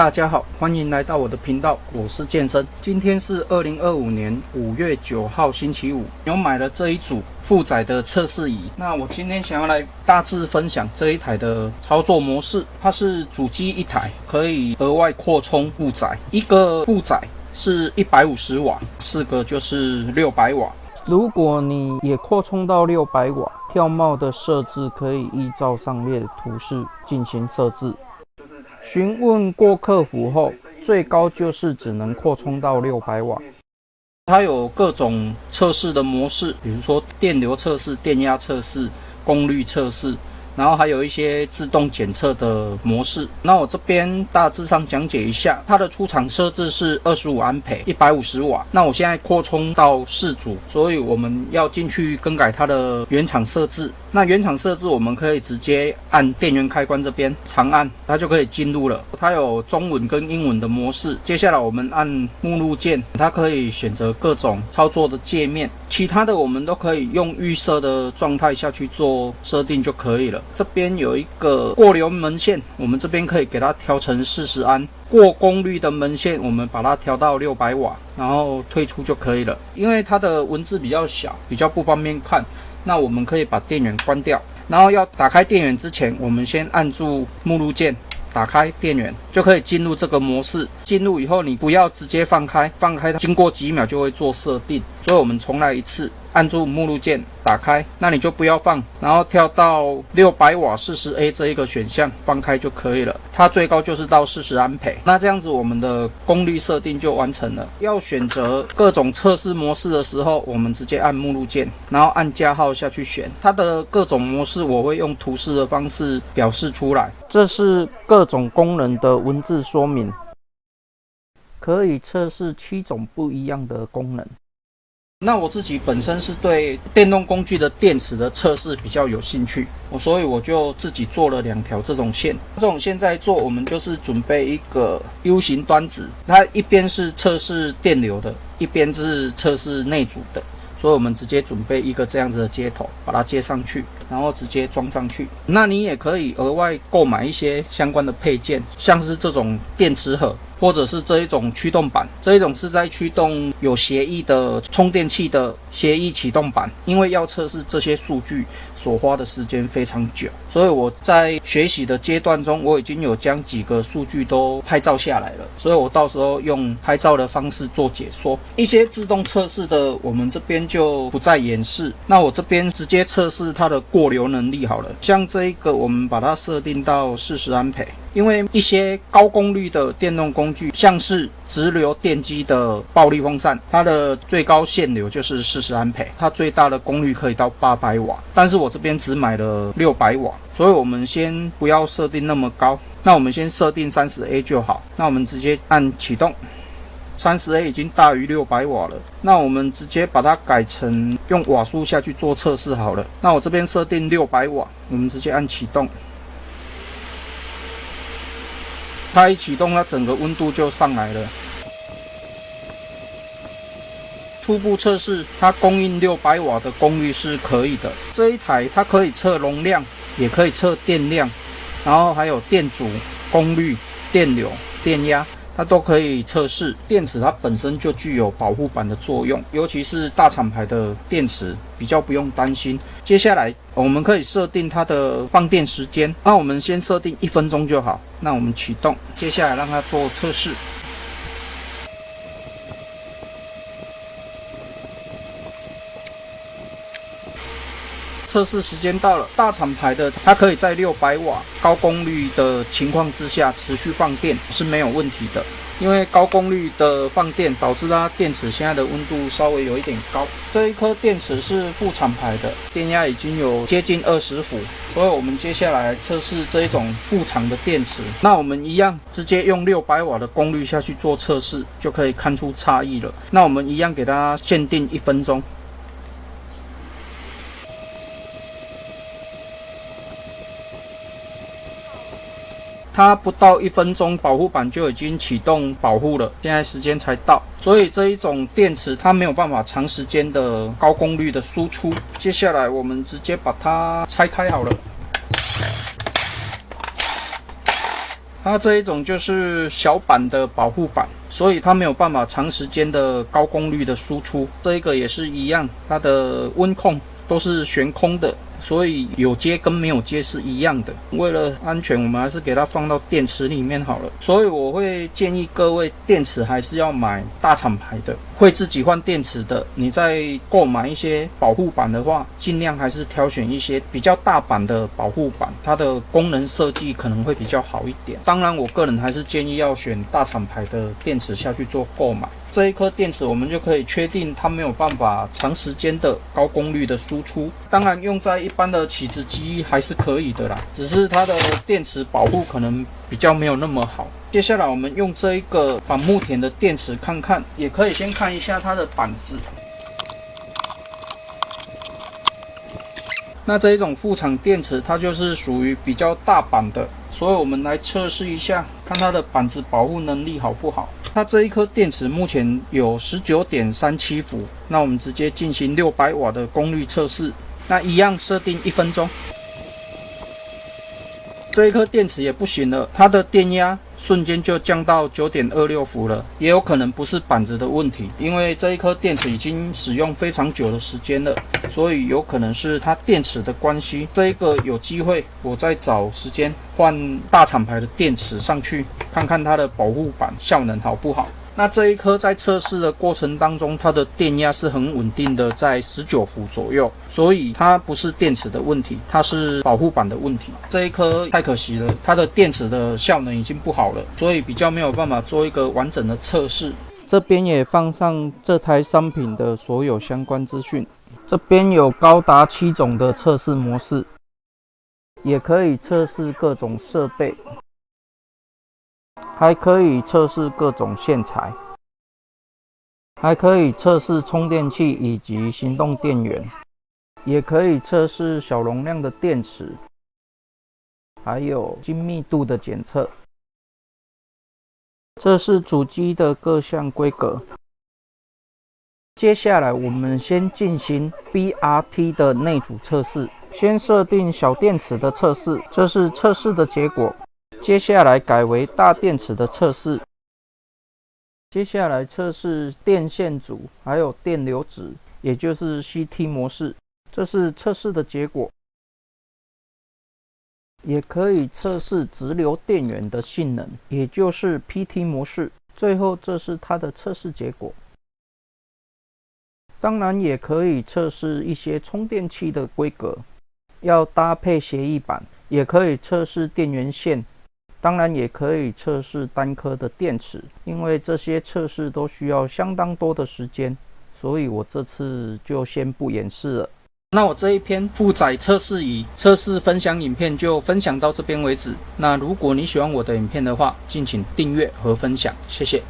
大家好，欢迎来到我的频道，我是健身。今天是2025年5月9号星期五，有买了这一组负载的测试仪。那我今天想要来大致分享这一台的操作模式。它是主机一台，可以额外扩充负载，一个负载是150瓦，4个就是600瓦。如果你也扩充到600瓦，跳帽的设置可以依照上列图示进行设置。询问过客服后，最高就是只能扩充到600瓦。它有各种测试的模式，比如说电流测试、电压测试、功率测试，然后还有一些自动检测的模式。那我这边大致上讲解一下，它的出厂设置是25安培150瓦。那我现在扩充到4组，所以我们要进去更改它的原厂设置。那原厂设置我们可以直接按电源开关这边长按，它就可以进入了。它有中文跟英文的模式。接下来我们按目录键，它可以选择各种操作的界面，其他的我们都可以用预设的状态下去做设定就可以了。这边有一个过流门线，我们这边可以给它调成40安。过功率的门线我们把它调到600瓦，然后退出就可以了。因为它的文字比较小，比较不方便看，那我们可以把电源关掉，然后要打开电源之前，我们先按住目录键，打开电源就可以进入这个模式。进入以后你不要直接放开，放开它经过几秒就会做设定，所以我们重来一次，按住目录键打开，那你就不要放，然后跳到600瓦 40A 这一个选项放开就可以了。它最高就是到40安培。那这样子我们的功率设定就完成了。要选择各种测试模式的时候，我们直接按目录键，然后按加号下去选。它的各种模式我会用图示的方式表示出来。这是各种功能的文字说明，可以测试7种不一样的功能。那我自己本身是对电动工具的电池的测试比较有兴趣，所以我就自己做了2条这种线。这种线在做，我们就是准备一个 U 型端子，它一边是测试电流的，一边是测试内阻的。所以我们直接准备一个这样子的接头，把它接上去，然后直接装上去。那你也可以额外购买一些相关的配件，像是这种电池盒，或者是这一种驱动板。这一种是在驱动有协议的充电器的协议启动板，因为要测试这些数据所花的时间非常久，所以我在学习的阶段中，我已经有将几个数据都拍照下来了，所以我到时候用拍照的方式做解说。一些自动测试的我们这边就不再演示，那我这边直接测试它的过流能力好了。像这一个我们把它设定到40安培，因为一些高功率的电动工具，像是直流电机的暴力风扇，它的最高限流就是40安培，它最大的功率可以到800瓦，但是我这边只买了600瓦，所以我们先不要设定那么高，那我们先设定30A 就好。那我们直接按启动，30A 已经大于600瓦了，那我们直接把它改成用瓦数下去做测试好了。那我这边设定600瓦，我们直接按启动。它一启动，它整个温度就上来了。初步测试，它供应600瓦的功率是可以的。这一台它可以测容量，也可以测电量，然后还有电阻、功率、电流、电压，它都可以测试。电池它本身就具有保护板的作用，尤其是大厂牌的电池比较不用担心。接下来我们可以设定它的放电时间，那我们先设定1分钟就好。那我们启动，接下来让它做测试。测试时间到了，大厂牌的它可以在600瓦高功率的情况之下持续放电是没有问题的。因为高功率的放电导致它电池现在的温度稍微有一点高。这一颗电池是副厂牌的，电压已经有接近20伏，所以我们接下来测试这一种副厂的电池。那我们一样直接用600瓦的功率下去做测试，就可以看出差异了。那我们一样给它限定1分钟。它不到1分钟，保护板就已经启动保护了。现在时间才到，所以这一种电池它没有办法长时间的高功率的输出。接下来我们直接把它拆开好了。它这一种就是小板的保护板，所以它没有办法长时间的高功率的输出。这一个也是一样，它的温控都是悬空的，所以有接跟没有接是一样的。为了安全，我们还是给它放到电池里面好了。所以我会建议各位，电池还是要买大厂牌的。会自己换电池的，你在购买一些保护板的话，尽量还是挑选一些比较大版的保护板，它的功能设计可能会比较好一点。当然，我个人还是建议要选大厂牌的电池下去做购买。这一颗电池我们就可以确定它没有办法长时间的高功率的输出。当然，用在一般的起子机还是可以的啦，只是它的电池保护可能比较没有那么好。接下来我们用这一个板木田的电池看看，也可以先看一下它的板子。那这一种副厂电池，它就是属于比较大板的，所以我们来测试一下，看它的板子保护能力好不好。它这一颗电池目前有 19.37 伏，那我们直接进行600瓦的功率测试。那一样设定1分钟。这一颗电池也不行了，它的电压瞬间就降到 9.26 伏了，也有可能不是板子的问题，因为这一颗电池已经使用非常久的时间了，所以有可能是它电池的关系。这一个有机会我再找时间换大厂牌的电池上去，看看它的保护板效能好不好。那这一颗在测试的过程当中，它的电压是很稳定的，在19伏左右，所以它不是电池的问题，它是保护板的问题。这一颗太可惜了，它的电池的效能已经不好了，所以比较没有办法做一个完整的测试。这边也放上这台商品的所有相关资讯，这边有高达7种的测试模式，也可以测试各种设备。还可以测试各种线材，还可以测试充电器以及行动电源，也可以测试小容量的电池，还有精密度的检测。这是主机的各项规格。接下来我们先进行 BRT 的内组测试，先设定小电池的测试，这是测试的结果。接下来改为大电池的测试，接下来测试电线组还有电流值，也就是 CT 模式，这是测试的结果。也可以测试直流电源的性能，也就是 PT 模式。最后这是它的测试结果。当然也可以测试一些充电器的规格，要搭配协议板，也可以测试电源线。当然也可以测试单颗的电池，因为这些测试都需要相当多的时间，所以我这次就先不演示了。那我这一篇负载测试仪测试分享影片就分享到这边为止。那如果你喜欢我的影片的话，敬请订阅和分享，谢谢。